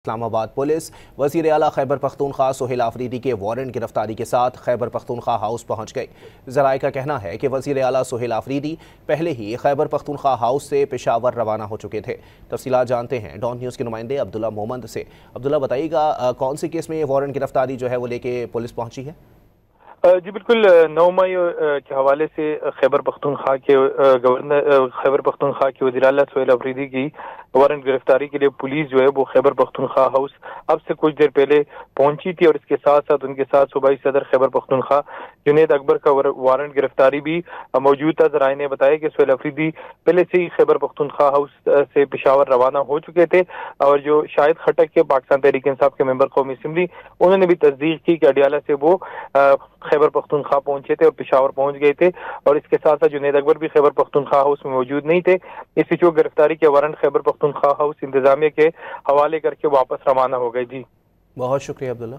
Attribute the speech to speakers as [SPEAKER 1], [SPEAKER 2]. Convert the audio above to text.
[SPEAKER 1] Islamabad police वज़ीर आला खैबर पख्तूनख्वा सुहेल आफरीदी के वारंट गिरफ्तारी के साथ खैबर पख्तूनख्वा हाउस पहुंच गई। ज़राए का कहना है कि वज़ीर आला सुहेल आफरीदी पहले ही खैबर पख्तूनख्वा हाउस से पेशावर रवाना हो चुके थे। तफसीलात जानते हैं डॉन न्यूज़ के नुमाइंदे अब्दुल्ला मोहम्मद से। अब्दुल्ला, बताइएगा कौन सी केस में ये वारंट गिरफ्तारी जो है वो लेके पुलिस पहुंची है?
[SPEAKER 2] जी बिल्कुल, 9 मई के हवाले से खैबर पख्तूनख्वा के गवर्नर खैबर पख्तूनख्वा के वज़ीर आला सुहेल आफरीदी की वारंट गिरफ्तारी के लिए पुलिस जो है वो खैबर पख्तूनख्वा हाउस अब से कुछ देर पहले पहुंची थी और इसके साथ साथ उनके साथ सूबाई सदर खैबर पख्तूनख्वा जुनैद अकबर का वारंट गिरफ्तारी भी मौजूद था। ज़राए ने बताया कि सुहेल आफरीदी पहले से ही खैबर पख्तूनख्वा हाउस से पेशावर रवाना हो चुके थे और जो शाहिद खटक के पाकिस्तान तहरीक इंसाफ के मेंबर कौमी असम्बली, उन्होंने भी तस्दीक की कि अडियाला से वो खैबर पख्तूनख्वा पहुंचे थे और पेशावर पहुंच गए थे और इसके साथ साथ जुनैद अकबर भी खैबर पख्तूनख्वा हाउस में मौजूद नहीं थे। इस बीच वो गिरफ्तारी के वारंट खैबर पख्तूनख्वा हाउस इंतजामिया के हवाले करके वापस रवाना हो गए। जी
[SPEAKER 1] बहुत शुक्रिया अब्दुल्ला।